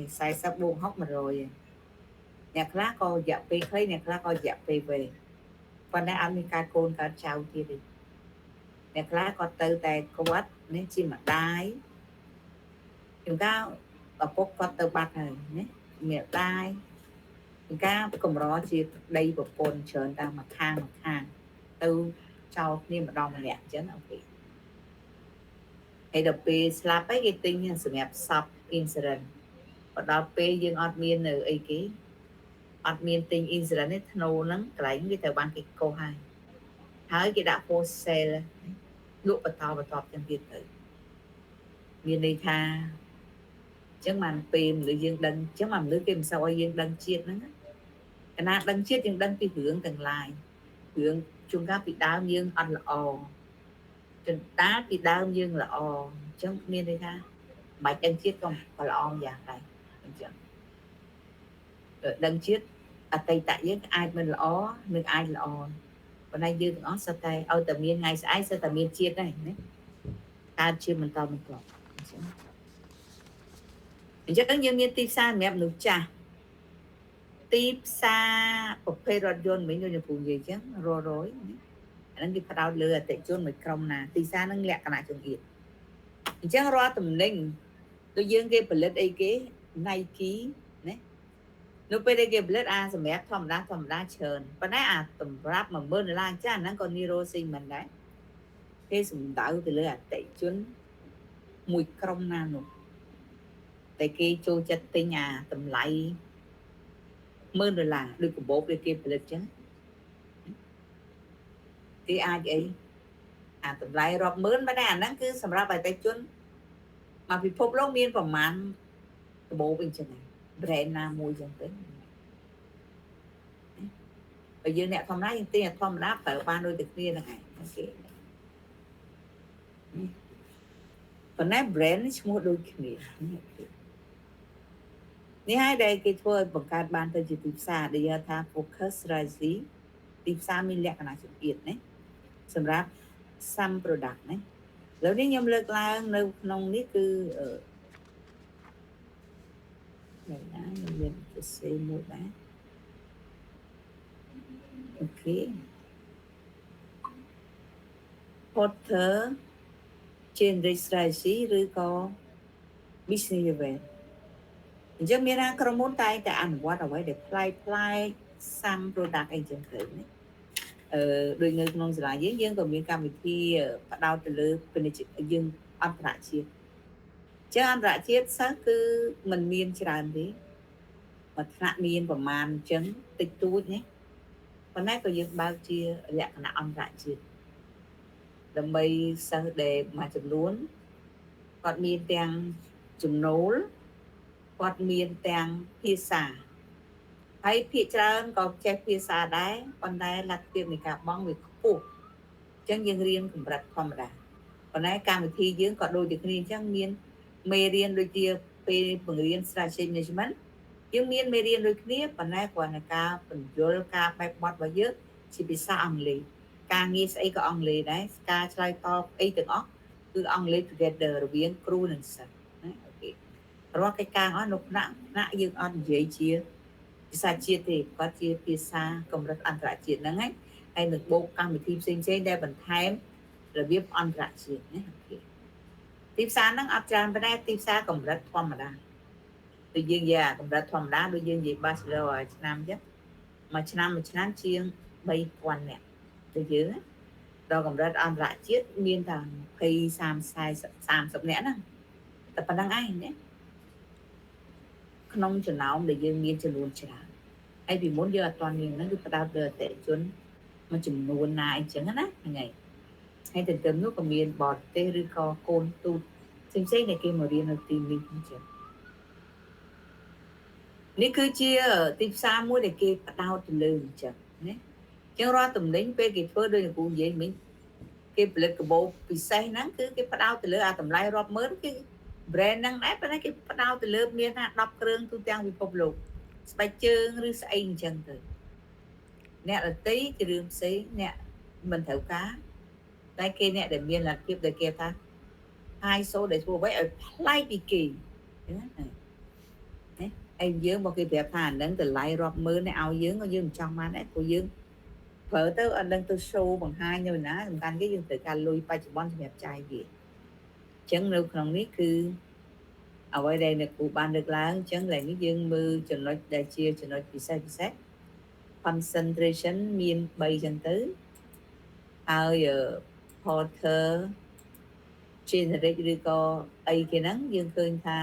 40 buông hốc mà rồi nhà khác có dạ phê khấy nhà khác có dạ phê về còn đây ăn cái côn cá cháo kia đi nhà khác có từ tay có quát nên chi mà đái chúng ta ở phố có từ bạc này nhé miệng đái chúng ta cùng đó chi đây một côn trơn ta mà khang từ sauนี่mà đong nhẹ chứ ok hay đợt pe slap ấy cái tinh như sự nghiệp sub incident và đợt pe dương admin ở ấy cái admin tinh incident ấy thâu nắng cái cái tờ ban cái câu haiហើយគេដាក់ post sale លក់បន្តចឹងទៀតទៅមានន័យថាចឹងបានពេលមនុស្សយើងដឹងចឹងមកមនុស្សគេមិនសូវឲ្យយើងដឹងជាតិហ្នឹងកណាដឹងជាតិយើងដឹងពីរឿងទាំងឡាយរឿងជួនកាលពីដើមយើងអត់ល្អចន្តាពីដើមយើងល្អចឹងមានន័យថាមិនដឹងជាតិក៏ល្អយ៉ាងដែរអញ្ចឹងដឹងជាតិអតីតយើងអាចមិនល្អនឹងអាចល្អប៉ុន្តែយើងទាំងអស់សិតតែឲ្យតែមានថ្ងៃស្អែកសិតតែមានជាតិដែរណាកើតជាបន្តបន្ទាប់អញ្ចឹងយើងមានទីផ្សារសម្រាប់មនុស្សចាស់ទីផ្សារប្រភេទរថយន្តវិញដូចខ្ញុំពូនិយាយអញ្ចឹងរយអាហ្នឹងគេផ្ដោតលើអតិថិជនមួយក្រុមណាទីផ្សារហ្នឹងលក្ខណៈចង្អៀតអញ្ចឹងរាល់តំណែងដូចយើងគេផលិតអីគេ Nike ណានៅពេលដែលគេផលិតអាសម្រាប់ធម្មតាច្រើនប៉ុន្តែអាសម្រាប់$10000អញ្ចឹងអាហ្នឹងក៏ Niro Sigmund ដែរគេសំដៅទៅលើអតិថិជនមួយក្រុមណានោះតែគេចូលចិត្តទិញអាតម្លៃ$10000ដូចកាបូបដែលគេផលិតចឹងគេអាចអីអាតម្លៃរាប់ម៉ឺនប៉ុន្តែអាហ្នឹងគឺសម្រាប់អតិថិជនមកពិភពលោកមានប្រមាណកាបូបអីចឹង brand ណាមួយចឹងទៅបើយើងអ្នកធម្មតាយើងទិញធម្មតាប្រើបានដូចតែគ្នាហ្នឹងឯងអូខេប៉ុន្តែ brand ឈ្មោះដូចគ្នានេះហើយដែលគេធ្វើឲ្យបង្កើតបានទៅជាទីផ្សារដែលហៅថា focus strategy ទីផ្សារមានលក្ខណៈចង្អៀតណាសម្រាប់ some product ណាឥឡូវនេះខ្ញុំលើកឡើងនៅក្នុងនេះគឺនេះណាខ្ញុំមានទៅសេមួយដែរអូខេ Porter Generic Strategy ឬក៏ Business Event អញ្ចឹងមានថាក្រុមហ៊ុនតែងតែអនុវត្តអ្វីដែលប្លែកsome product អីចឹងទៅណាដូចនៅក្នុងសាលាយើងក៏មានកម្មវិធីផ្ដោតទៅលើពាណិជ្ជយើងអន្តរជាតិចឹងអន្តរជាតិសិស្សគឺมันមានច្រើនទេមួយថ្នាក់មានប្រមាណអញ្ចឹងតិចតួចណាប៉ុន្តែក៏យើងបើកជាលក្ខណៈអន្តរជាតិដើម្បីសិស្សដែលមួយចំនួនគាត់មានទាំងចំណូលគាត់មានទាំងភាសាហើយភាគច្រើនក៏ចេះភាសាដែរប៉ុន្តែលទ្ធភាពនៃការបង់វាខ្ពស់អញ្ចឹងយើងរៀនកម្រិតធម្មតាប៉ុន្តែកម្មវិធីយើងក៏ដូចតែគ្នាអញ្ចឹងមានមេរៀនដូចជាពេលបង្រៀន strategy management យើងមានមេរៀនដូចគ្នាប៉ុន្តែគ្រាន់តែការបញ្យល់ការបែបបទរបស់យើងជាភាសាអង់គ្លេសការងារស្អីក៏អង់គ្លេសដែរការឆ្លើយតបអីទាំងអស់គឺអង់គ្លេស together រវាងគ្រូនិងសិស្សណាអូខេរាល់កិច្ចការអស់នៅថ្នាក់យើងអត់និយាយជាភាសាជាតិទេគាត់ជាភាសាកម្រិតអន្តរជាតិហ្នឹងហើយនឹងបូកកម្មវិធីផ្សេងដែលបន្ថែមរបៀបអន្តរជាតិណាអូខេទីផ្សារហ្នឹងអត់ច្រើនប៉ុន្តែទីផ្សារកម្រិតធម្មតាដូចយើងនិយាយកម្រិតធម្មតាដូចយើងនិយាយ bachelor ឆ្នាំអញ្ចឹងមួយឆ្នាំជាង3000នាក់ដូចយើងដល់កម្រិតអន្តរជាតិមានតែ20 30 40នាក់ហ្នឹងតែប៉ុណ្្នឹងឯងណាក្នុងចំណោមដែលយើងមានចំនួនច្រើនហើយពីមុនយើងអត់ទាន់មានហ្នឹងគឺផ្ដោតលើអតិថិជនមួយចំនួនណាអញ្ចឹងណាហ្នឹងហើយហើយទន្ទឹមនោះក៏មានបរទេសឬក៏កូនទូតផ្សេងដែលគេមករៀននៅទីនេះអញ្ចឹងនេះគឺជាទីផ្សារមួយដែលគេផ្ដោតទៅលើអញ្ចឹងណាអញ្ចឹងរាល់តំណែងពេលគេធ្វើដោយគ្រូនិយាយមិញគេផលិតកាបូបពិសេសហ្នឹងគឺគេផ្ដោតទៅលើអាតម្លៃរាប់ម៉ឺនគឺ brand ហ្នឹងដែរប៉ុន្តែគេផ្ដោតទៅលើមានថា10គ្រឿងទូទាំងពិភពលោកស្បែកជើងឬស្អីអញ្ចឹងទៅអ្នកដតីជារឿងផ្សេងអ្នកមិនត្រូវការតែគេអ្នកដែលមានលទ្ធភាពដែលគេថា high soul ដែលធ្វើអ្វីឲ្យប្លែកពីគេណា em dương một cái đẹp thà nâng từ lại rọp mưa này áo dương có dương trong má đấy của dương phở tới anh đang tôi show bằng hai như ná làmกันcái dương từ cả lui ba chục bon đẹp trai gì chẳng đâu không biết cứ ở đây là cụ ban được lá chẳng lại cái dương mưa cho nó đại chia cho nó bị sai concentration miền bay chân tứ giờ Porter generate ឬក៏អីគេហ្នឹងយើងឃើញថា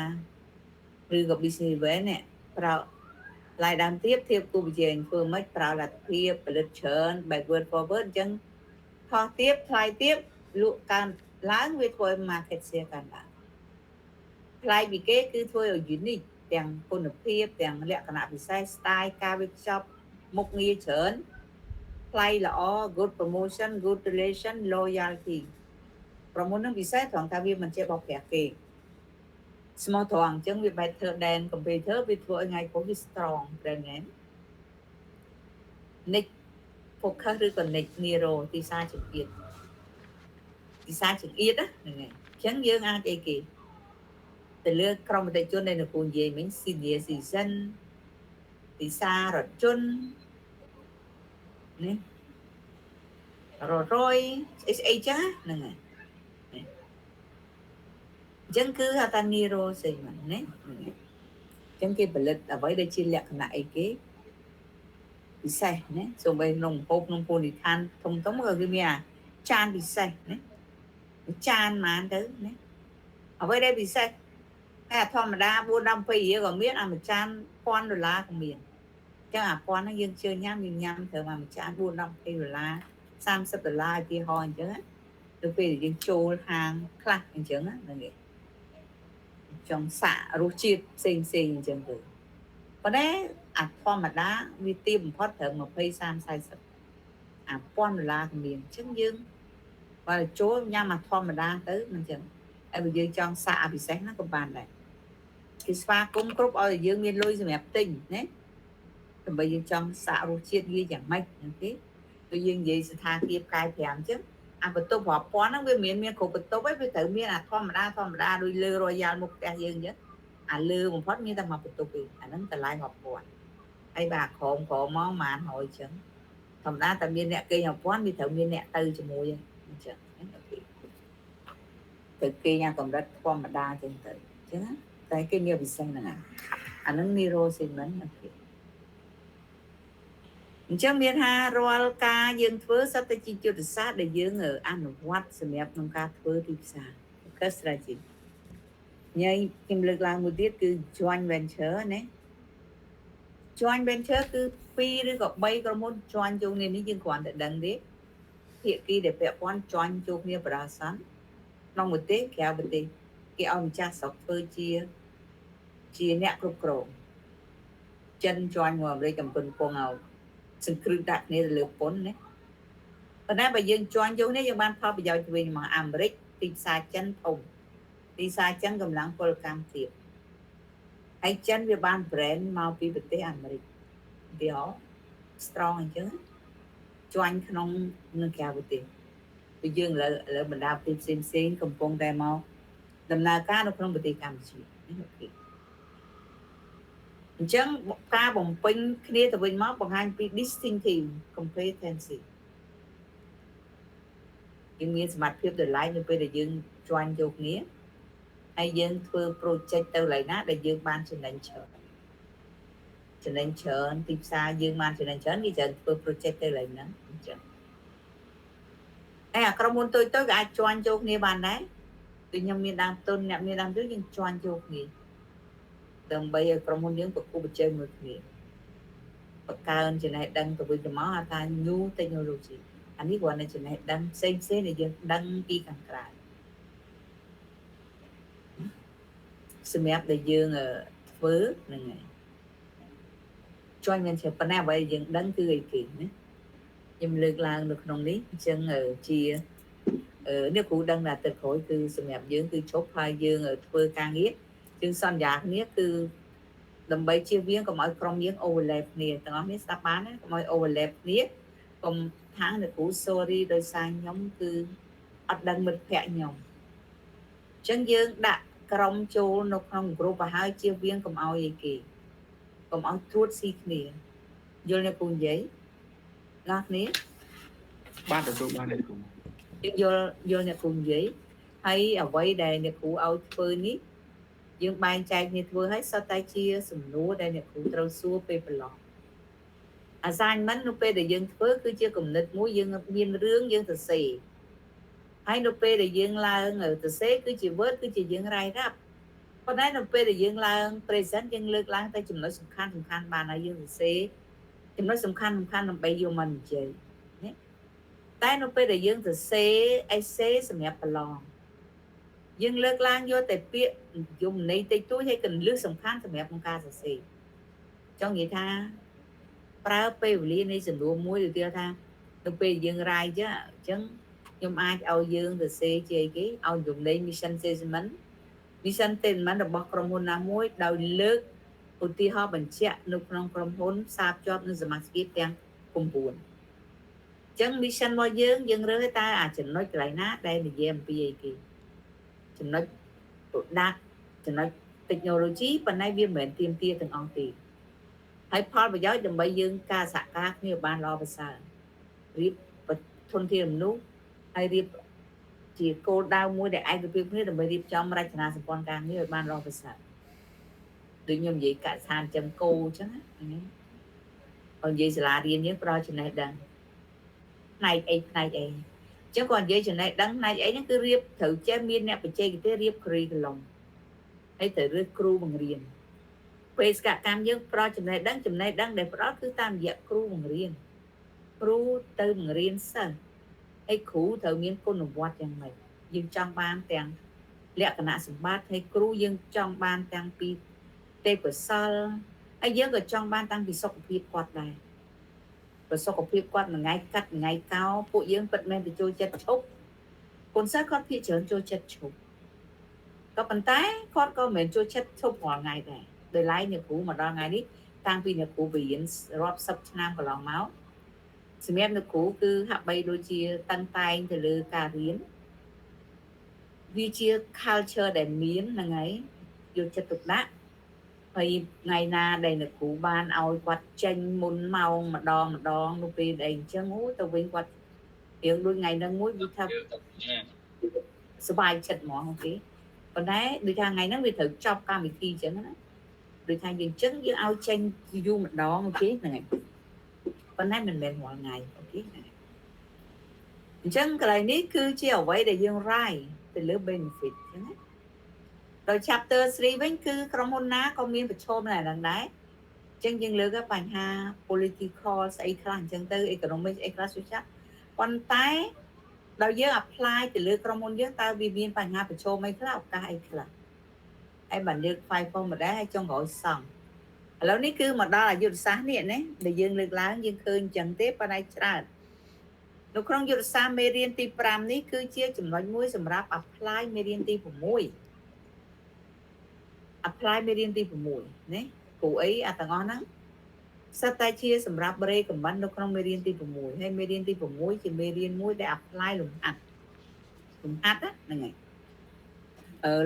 ឬក៏ business event នេះប្រើឡាយដើមទៀតធៀបគូប្រជែងធ្វើមិនប្រើលទ្ធភាពផលិតច្រើន backward forward អញ្ចឹងខុសទៀតថ្លៃទៀតលក់កើនឡើងវាធ្វើឲ្យ market share កើនឡើងថ្លៃពីគេគឺធ្វើឲ្យ unique ទាំងគុណភាពទាំងលក្ខណៈពិសេស style ការវេចខ្ចប់មុខងារច្រើនថ្លៃល្អ good promotion good relation loyalty ប្រមុននឹងពិសេសត្រង់ថាវាមិនចេះបោកប្រាស់គេស្មោះត្រង់អញ្ចឹងវា better than competitor វាធ្វើឲ្យថ្ងៃពុះវា strong brand name Nick Focus ឬក៏ Nick Nero ទីផ្សារចង្អៀតហ្នឹងហើយអញ្ចឹងយើងអាចអីគេទៅលើក្រុមអតិថិជនដែលនៅគូនិយាយមិញ senior citizen ទីផ្សាររថយន្តនេះរយអីចឹងហ្នឹងហើយអញ្ចឹងគឺហៅថា Nero segment ណាអញ្ចឹងគេផលិតអ្វីដែលជាលក្ខណៈអីគេពិសេសណាសូម្បីក្នុងហូបក្នុងពូនិឋានធំៗក៏គេមានចានពិសេសណាចានហ្មងទៅណាអ្វីដែលពិសេសតែធម្មតា4 10 20រៀលក៏មានអាមួយចាន$1000ក៏មានអញ្ចឹងអា$1000ហ្នឹងយើងជឿញ៉ាំយើងញ៉ាំត្រូវអាមួយចាន$4 10 $20 $30ឧទាហរណ៍អញ្ចឹងទៅពេលយើងចូលហាងខ្លះអញ្ចឹងហ្នឹងឯងចង់សាករសជាតិផ្សេងអញ្ចឹងទៅប៉ុន្តែអាធម្មតាវាទាបបំផុតត្រឹម20 30 40អា$1000ក៏មានអញ្ចឹងយើងបើចូលញ៉ាំអាធម្មតាទៅមិនអញ្ចឹងហើយបើយើងចង់សាកអាពិសេសហ្នឹងក៏បានដែរគេស្វាគមន៍គ្រប់ឲ្យយើងមានលុយសម្រាប់ទិញណាដើម្បីយើងចង់សាករសជាតិវាយ៉ាងម៉េចហ្នឹងទេដូចយើងនិយាយស្ថានភាពកាយ5អញ្ចឹងអាបន្ទប់រាប់ពាន់ហ្នឹងវាមានគ្រប់បន្ទប់ហ្នឹងវាត្រូវមានអាធម្មតាដូចលើ Royal មុខផ្ទះយើងអញ្ចឹងអាលើបំផុតមានតែមួយបន្ទប់ទេអាហ្នឹងតម្លៃរាប់ពាន់ហើយបាទក្រមមក100អញ្ចឹងធម្មតាតែមានអ្នកគេរាប់ពាន់វាត្រូវមានអ្នកទៅជាមួយអញ្ចឹងទៅគេញ៉ាំកម្រិតធម្មតាអញ្ចឹងទៅអញ្ចឹងតែគេមានពិសេសហ្នឹងអាហ្នឹង Nero segment អញ្ចឹងមានថារាល់ការយើងធ្វើសត្វតែជាយុទ្ធសាស្ត្រដែលយើងអនុវត្តសម្រាប់ក្នុងការធ្វើទីផ្សារ Focus strategy ញ៉ៃខ្ញុំលើកឡើងមួយទៀតគឺ joint venture ណា joint venture គឺ2ឬក៏3ក្រុមហ៊ុន join ចូលគ្នានេះយើងគ្រាន់តែដឹងទេភាគីដែលពាក់ព័ន្ធ join ចូលគ្នាបរិសានក្នុងប្រទេសក្រៅប្រទេសគេឲ្យម្ចាស់ស្រុកធ្វើជាអ្នកគ្រប់គ្រងចិន join មកអាមេរិកកំពុងពងឲ្យសង្គ្រឹះដាក់គ្នាទៅលើពន្ធណាប៉ុន្តែបើយើងជន់យកនេះយើងបានផលប្រយោជន៍ទៅវិញមកអាមេរិកទីផ្សារចិនធំទីផ្សារចិនកម្លាំងពលកម្មទាបហើយចិនវាបាន brand មកពីប្រទេសអាមេរិកវា strong អញ្ចឹងជន់ក្នុងនឹងក្រៅប្រទេសពីយើងឥឡូវបណ្ដាប្រទេសផ្សេងកំពុងតែមកដំណើរការនៅក្នុងប្រទេសកម្ពុជាអញ្ចឹងការបំពេញគ្នាទៅវិញមកបង្ហាញពី distinctive competency យើងមានសមត្ថភាពទៅឡើងនៅពេលដែលយើង join យកគ្នាហើយយើងធ្វើ project ទៅឡើយណាដែលយើងបានចំណេញច្រើនទីផ្សារយើងបានចំណេញច្រើនគេច្រើនធ្វើ project ទៅឡើយហ្នឹងអញ្ចឹងហើយអាក្រុមហ៊ុនតូចក៏អាច join យកគ្នាបានដែរដូចខ្ញុំមានដើមទុនអ្នកមានដើមទុនយើង join យកគ្នាដើម្បីឲ្យក្រុមហ៊ុនយើងប្រគល់ប្រជែងមួយគ្នាបង្កើនចំណេះដឹងទៅវិញទៅមកហៅថា new technology អានេះគ្រាន់តែចំណេះដឹងផ្សេងដែលយើងដឹងពីខាងក្រៅសម្រាប់ដែលយើងធ្វើហ្នឹងហើយ join venture ប៉ុន្តែអ្វីយើងដឹងគឺអីគេណាខ្ញុំលើកឡើងនៅក្នុងនេះអញ្ចឹងជានេះគ្រូដឹងថាទឹកក្រោយគឺសម្រាប់យើងគឺជប់ហើយយើងធ្វើការងារយើងសន្យាគ្នាគឺដើម្បីជៀសវាងកុំឲ្យក្រុមយើង overlap គ្នាទាំងអស់នេះស្ដាប់បានណាកុំឲ្យ overlap គ្នាកុំថាអ្នកគ្រូ sorry ដោយសារខ្ញុំគឺអត់ដឹងមិត្តភ័ក្ដិខ្ញុំអញ្ចឹងយើងដាក់ក្រុមចូលនៅក្នុង group ឲ្យជៀសវាងកុំឲ្យអីគេ កុំឲ្យត្រួតស៊ីគ្នាយល់អ្នកគ្រូនិយាយអ្នកគ្នាបានទទួលបានអ្នកគ្រូយល់អ្នកគ្រូនិយាយហើយអ្វីដែលអ្នកគ្រូឲ្យធ្វើនេះយើងបែងចែកគ្នាធ្វើឲ្យសុទ្ធតែជាសំណួរដែលអ្នកគ្រូត្រូវសួរពេលប្រឡង assignment នៅពេលដែលយើងធ្វើគឺជាគំនិតមួយយើងមានរឿងយើងសរសេរហើយនៅពេលដែលយើងឡើងសរសេរគឺជា word គឺជាយើងរាយរាប់ប៉ុន្តែនៅពេលដែលយើងឡើង present យើងលើកឡើងតែចំណុចសំខាន់បានហើយយើងសរសេរចំណុចសំខាន់ដើម្បីយកមកនិយាយណាតែនៅពេលដែលយើងសរសេរ essay សម្រាប់ប្រឡងយើងលើកឡើងយកតែពាក្យយមន័យតិចតួចហើយកន្លឹះសំខាន់សម្រាប់ក្នុងការសរសេរចង់និយាយថាប្រើពេលវេលានៃសំណួរមួយទៅទៀតថានៅពេលយើងរាយចឹងអញ្ចឹងខ្ញុំអាចឲ្យយើងសរសេរជាអីគេឲ្យយមន័យ mission statement របស់ក្រុមហ៊ុនណាមួយដោយលើកឧទាហរណ៍បញ្ជាក់នៅក្នុងក្រុមហ៊ុនផ្សារភ្ជាប់នឹងសមាជិកទាំង9អញ្ចឹង mission របស់យើងរើសតែអាចំណុចកន្លែងណាដែលនិយាយអំពីអីគេចំណុច product ចំណុច technology ប៉ុន្តែវាមិនមែនទាមទារទាំងអស់ទេហើយផលប្រយោជន៍ដើម្បីយើងការសហការគ្នាបានល្អប្រសើររៀបធនធានមនុស្សហើយរៀបជាគោលដៅមួយដែលឯកភាពគ្នាដើម្បីរៀបចំរចនាសម្ព័ន្ធការងារឲ្យបានល្អប្រសើរដូចខ្ញុំនិយាយកសិដ្ឋានចិញ្ចឹមគោអញ្ចឹងណាហើយនិយាយសាលារៀនយើងផ្ដល់ចំណេះដឹងផ្នែកអីអញ្ចឹងគាត់និយាយចំណេះដឹងផ្នែកអីហ្នឹងគឺរៀបត្រូវចេះមានអ្នកបច្ចេកទេសរៀប curriculum ហើយត្រូវរើសគ្រូបង្រៀនបេសកកម្មយើងផ្ដល់ចំណេះដឹងដែលផ្ដល់គឺតាមរយៈគ្រូបង្រៀនគ្រូទៅបង្រៀនសិស្សហើយគ្រូត្រូវមានគុណវត្តយ៉ាងម៉េចយើងចង់បានទាំងលក្ខណៈសម្បត្តិហើយគ្រូយើងចង់បានទាំងពីទេពកោសល្យហើយយើងក៏ចង់បានតាំងពីសុខភាពគាត់ដែរប្រសុខភាពគាត់មួយថ្ងៃកាត់មួយថ្ងៃកោពួកយើងពិតមែនទៅចូលចិត្តឈប់កូនសិស្សគាត់ភាគច្រើនចូលចិត្តឈប់ក៏ប៉ុន្តែគាត់ក៏មិនមែនចូលចិត្តឈប់រាល់ថ្ងៃដែរដោយឡែកអ្នកគ្រូមកដល់ថ្ងៃនេះតាំងពីអ្នកគ្រូបរៀនរាប់សិបឆ្នាំកន្លងមកសម្រាប់អ្នកគ្រូគឺហាក់បីដូចជាតឹងតែងទៅលើការរៀនវាជា culture ដែលមានហ្នឹងហើយយកចិត្តទុកដាក់ហើយថ្ងៃណាដែលអ្នកគ្រូបានឲ្យគាត់ចេញមុនម៉ោងម្ដងនៅពេលដែលអញ្ចឹងទៅវិញគាត់រៀងដូចថ្ងៃហ្នឹងមួយវាថាសប្បាយចិត្តហ្មងអូខេប៉ុន្តែដូចថាថ្ងៃហ្នឹងវាត្រូវចប់កម្មវិធីអញ្ចឹងណាដូចថាយើងអញ្ចឹងយើងឲ្យចេញយូរម្ដងអូខេហ្នឹងហើយប៉ុន្តែមិនមែនរាល់ថ្ងៃអូខេអញ្ចឹងកន្លែងនេះគឺជាអ្វីដែលយើង write ទៅលើ benefit អញ្ចឹងណាដល់ chapter 3វិញគឺក្រុមហ៊ុនណាក៏មានប្រឈមដែរហ្នឹងដែរអញ្ចឹងយើងលើកបញ្ហា political ស្អីខ្លះអញ្ចឹងទៅ economic អីខ្លះសុចាប៉ុន្តែដល់យើង apply ទៅលើក្រុមហ៊ុនយើងតើវាមានបញ្ហាប្រឈមអីខ្លះឱកាសអីខ្លះហើយបានលើក 5 form ម្ដងហើយចុងក្រោយសង់ឥឡូវនេះគឺមកដល់យុទ្ធសាស្ត្រនេះណាដែលយើងលើកឡើងយើងឃើញអញ្ចឹងទេប៉ុន្តែច្រើននៅក្នុងយុទ្ធសាស្ត្រមេរៀនទី5នេះគឺជាចំណុចមួយសម្រាប់ apply មេរៀនទី6 apply មេរៀនទី6ណាគ្រូអីអាទាំងអស់ហ្នឹងសិតតែជាសម្រាប់ recommend នៅក្នុងមេរៀនទី6ហើយមេរៀនទី6ជាមេរៀនមួយដែល apply លំហាត់ហ្នឹងហើយ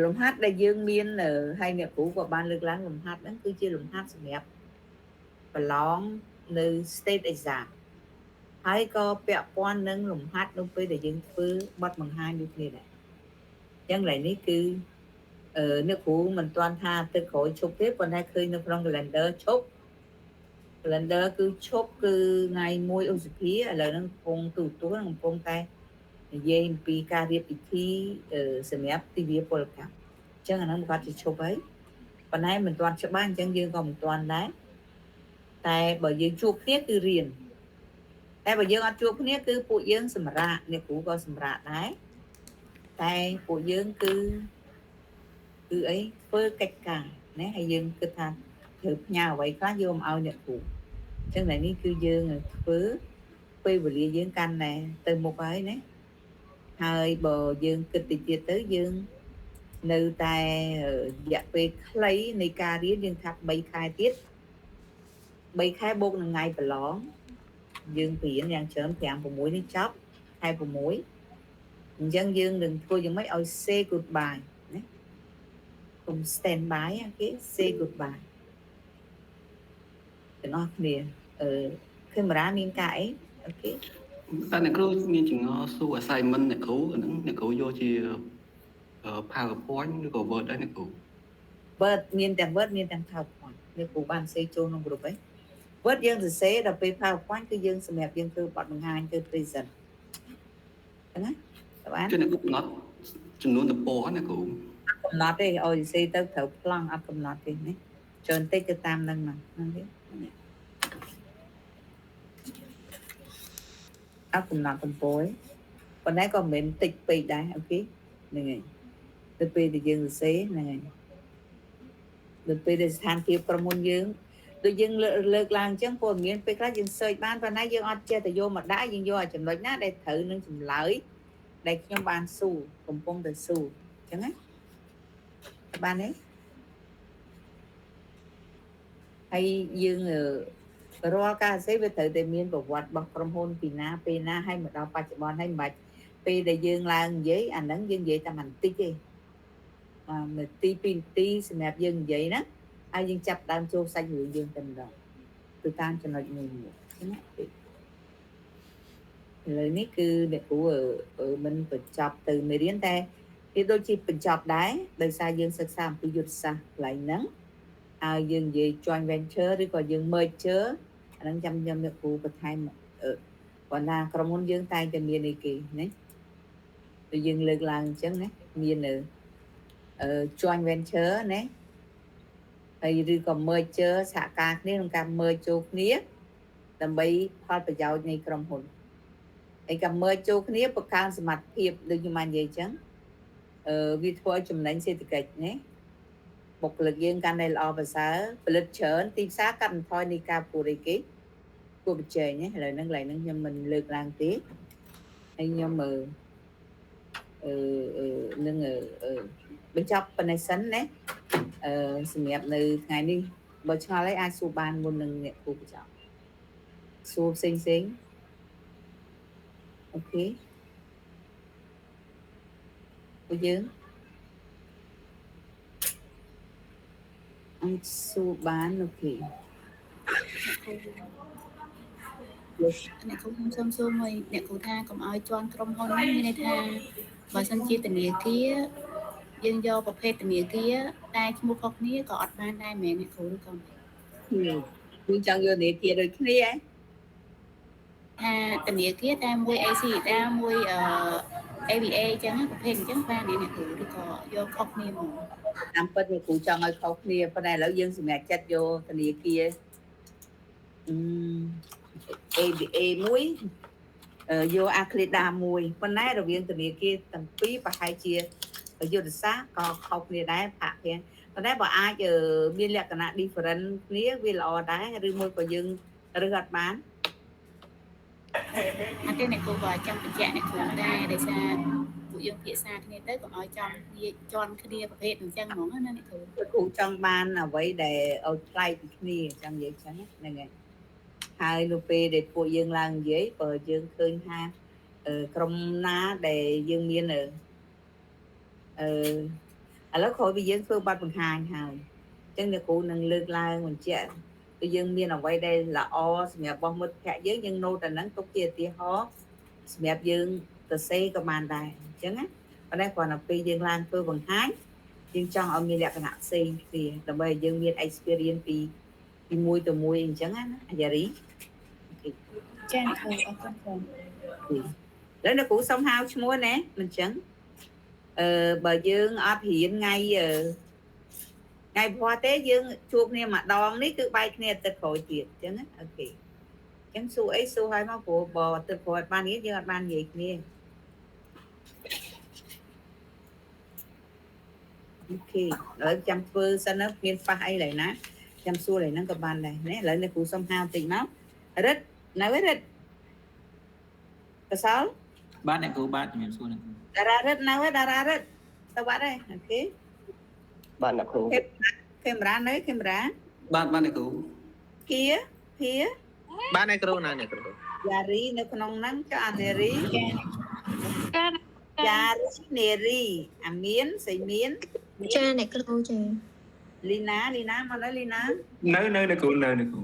លំហាត់ដែលយើងមានហើយអ្នកគ្រូក៏បានលើកឡើងលំហាត់ហ្នឹងគឺជាលំហាត់សម្រាប់ប្រឡងនៅ state exam ហើយក៏ពាក់ព័ន្ធនឹងលំហាត់នៅពេលដែលយើងធ្វើបទបង្ហាញដូចគ្នាដែរអញ្ចឹងឡើយនេះគឺអ្នកគ្រូមិនទាន់ថាទឹកក្រោយឈប់ទេប៉ុន្តែឃើញនៅក្នុង calendar ឈប់ calendar គឺឈប់គឺថ្ងៃ1ឧសភាឥឡូវហ្នឹងកំពុងទូទួលកំពុងតែនិយាយអំពីការរៀបពិធីសម្រាប់ទិវាពលកម្មអញ្ចឹងអាហ្នឹងគាត់ជាឈប់ហើយប៉ុន្តែមិនទាន់ច្បាស់អញ្ចឹងយើងក៏មិនទាន់ដែរតែបើយើងជួបគ្នាគឺរៀនតែបើយើងអត់ជួបគ្នាគឺពួកយើងសម្រាកអ្នកគ្រូក៏សម្រាកដែរតែពួកយើងគឺអីធ្វើកិច្ចការណាហើយយើងគិតថាត្រូវផ្ញើអ្វីខ្លះយកមកឲ្យអ្នកគ្រូអញ្ចឹងតែនេះគឺយើងធ្វើពេលវេលាយើងកាន់តែទៅមុខហើយណាហើយបើយើងគិតទៅទៀតទៅយើងនៅតែរយៈពេលខ្លីនៃការរៀនយើងថា3ខែទៀត3ខែបូកនឹងថ្ងៃប្រឡងយើងរៀនយ៉ាងច្រើន5 6នេះចប់ខែ6អញ្ចឹងយើងនឹងធ្វើយ៉ាងម៉េចឲ្យ say goodbye ណាកុំ stand by គេ say goodbye ទាំងអស់គ្នាcamera មានការអីអូខេ តែអ្នកគ្រូមានចង្អុលសួរ assignment អ្នកគ្រូហ្នឹងអ្នកគ្រូយកជា PowerPoint ឬក៏ Word ដែរអ្នកគ្រូ Word មានទាំង Word មានទាំង PowerPoint អ្នកគ្រូបានសេចូលក្នុងក្រុមអី Word យើងសរសេរដល់ពេល PowerPoint គឺយើងសម្រាប់យើងធ្វើបទបង្ហាញទៅ present ហ្នឹងណាតើបាន គឺអ្នកគ្រូកំណត់ចំនួនទំព័រអ្នកគ្រូ កំណត់ទេឲ្យសរសេរទៅត្រូវប្លង់អត់កំណត់ទេណាច្រើនតិចទៅតាមហ្នឹងហ្នឹងទេអត់កំណត់ទំព័រប៉ុន្តែក៏មិនមែនតិចពេកដែរអូខេហ្នឹងហើយទៅពេលដែលយើងសរសេរហ្នឹងហើយទៅពេលដែលស្ថានភាពក្រុមហ៊ុនយើងដូចយើងលើកឡើងអញ្ចឹងព័ត៌មានពេលខ្លះយើង search បានប៉ុន្តែយើងអត់ចេះទៅយកមកដាក់យើងយកឲ្យចំណុចណាដែលត្រូវនឹងចម្លើយដែលខ្ញុំបានស៊ូកំពុងតែស៊ូអញ្ចឹងណាបានទេហើយយើងរាល់ការសរសេរវាត្រូវតែមានប្រវត្តិរបស់ក្រុមហ៊ុនពីណាពេលណាហើយមកដល់បច្ចុប្បន្នហើយមិនបាច់ពេលដែលយើងឡើងនិយាយអាហ្នឹងយើងនិយាយតែបន្តិចទេនាទី2នាទីសម្រាប់យើងនិយាយណាហើយយើងចាប់ដើមចូលសាច់រឿងយើងតែម្ដងទៅតាមចំណុចមួយណាឥឡូវនេះគឺអ្នកគ្រូមិនបញ្ចប់ទៅមេរៀនតែវាដូចជាបញ្ចប់ដែរដោយសារយើងសិក្សាអំពីយុទ្ធសាស្ត្រកន្លែងហ្នឹងហើយយើងនិយាយ joint venture ឬក៏យើង merger អាហ្នឹងចាំខ្ញុំអ្នកគ្រូបន្ថែមបណ្ដាក្រុមហ៊ុនយើងតែងតែមានអីគេណាដូចយើងលើកឡើងអញ្ចឹងណាមានjoint venture ណាហើយឬក៏ merger សហការគ្នាក្នុងការ merge ចូលគ្នាដើម្បីផលប្រយោជន៍នៃក្រុមហ៊ុនហើយការ merge ចូលគ្នាបង្កើនសមត្ថភាពដូចខ្ញុំបាននិយាយអញ្ចឹងវាធ្វើឲ្យចំណេញសេដ្ឋកិច្ចណាបុគ្គលិកយើងកាន់តែល្អប្រសើរផលិតច្រើនទីផ្សារកាត់បន្ថយនៃការពូរីគេគួរបញ្ចេញណាឥឡូវហ្នឹងកន្លែងហ្នឹងខ្ញុំមិនលើកឡើងទេហើយខ្ញុំនឹងបញ្ចប់ប៉ុណ្ណេះសិនណាសម្រាប់នៅថ្ងៃនេះបើឆ្ងល់ហើយអាចសួរបានមុននឹងអ្នកគ្រូបញ្ចប់សួរផ្សេងអូខេពួកយើងអាចសួរបានអូខេអ្នកគ្រូខ្ញុំសូមសួរមួយអ្នកគ្រូថាកុំឲ្យជន់ក្រុមហ៊ុននេះមានន័យថាបើសិនជាធនាគារយើងយកប្រភេទធនាគារតែឈ្មោះខុសគ្នាក៏អត់បានដែរមែនអ្នកគ្រូឬក៏យើងចង់យកធនាគារដូចគ្នាថាធនាគារតែមួយ AC តែមួយABA អញ្ចឹងប្រភេទអញ្ចឹងបានអ្នកគ្រូឬក៏យកខុសគ្នាមកតាមពិតអ្នកគ្រូចង់ឲ្យខុសគ្នាប៉ុន្តែឥឡូវយើងសម្រាប់ចាត់យកធនាគារABA មួយយកអាក្លេដាមួយប៉ុន្តែរវាងធនាគារទាំងពីរប្រហែលជាយុទ្ធសាស្ត្រក៏ខុសគ្នាដែរផាកគ្នាប៉ុន្តែបើអាចមានលក្ខណៈ different គ្នាវាល្អដែរឬមួយក៏យើងរើសអត់បានអត់ទេអ្នកគ្រូក៏ចាំបញ្ជាក់អ្នកគ្រូដែរដោយសារពួកយើងភាសាគ្នាទៅកុំឲ្យចំគ្នាជន់គ្នាប្រភេទអញ្ចឹងហ្មងណាអ្នកគ្រូគ្រូចង់បានអ្វីដែលឲ្យប្លែកពីគ្នាចង់និយាយចឹងហ្នឹងហើយហើយនៅពេលដែលពួកយើងឡើងនិយាយបើយើងឃើញថាក្រុមណាដែលយើងមានឥឡូវក្រោយពីយើងធ្វើបទបង្ហាញហើយអញ្ចឹងអ្នកគ្រូនឹងលើកឡើងបញ្ជាក់គឺយើងមានអ្វីដែលល្អសម្រាប់របស់មិត្តភ័ក្តិយើងណូតតែហ្នឹងទុកជាឧទាហរណ៍សម្រាប់យើងទៅសេក៏បានដែរអញ្ចឹងណាប៉ុន្តែគ្រាន់តែពេលយើងឡើងធ្វើបង្ហាញយើងចង់ឲ្យមានលក្ខណៈផ្សេងគ្នាដើម្បីឲ្យយើងមាន experience ពីមួយទៅមួយអញ្ចឹងណាអាយ៉ារីចាអ្នកគ្រូអរគុណផងឥឡូវអ្នកគ្រូសុំហៅឈ្មោះណាមិនអញ្ចឹងបើយើងអត់រៀនថ្ងៃព្រោះទេយើងជួបគ្នាម្ដងនេះគឺបែកគ្នាអាទិត្យក្រោយទៀតអញ្ចឹងណាអូខេអញ្ចឹងសួរអីសួរឲ្យមកព្រោះបើអាទិត្យក្រោយបានរៀនយើងអត់បាននិយាយគ្នាអូខេឥឡូវចាំធ្វើសិនណាមានប៉ះអីឡើយណាចាំសួរឡើយហ្នឹងក៏បានដែរណាឥឡូវអ្នកគ្រូសុំហៅបន្តិចមករិទ្ធនៅរិទ្ធកសលបាទអ្នកគ្រូបាទជំរាបសួរអ្នកគ្រូតារារិទ្ធនៅតារារិទ្ធទៅបាត់ហើយអូខេបាទអ្នកគ្រូកាមេរ៉ានៅកាមេរ៉ាបាទអ្នកគ្រូគៀបាទអ្នកគ្រូណាអ្នកគ្រូយ៉ារីនៅក្នុងហ្នឹងចុះអានេរីយ៉ារីនេរីអាមានសៃមានចាអ្នកគ្រូចាលីណាមកនៅលីណានៅអ្នកគ្រូនៅអ្នកគ្រូ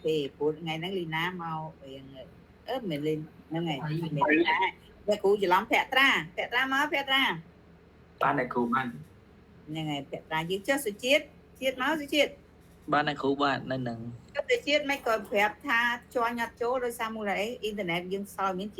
เคพูดไงนังลีน้าเมาอย่างเงี้ยเหมือนลินนั่งไงเหมือนได้แต่กูจะล้อมแพะตรามาแพะตรา Bạn này cũ bạn. ยังไงแพะตรายืดเจ้าสุจิตจิตเมาสุจิต Bạn này khổ bạn nên nâng ก็สุจิตไม่ก่อนแพะท่าจอยัดโจ้โดยซามูไรอินเทอร์เน็ตยังซอยมินจิ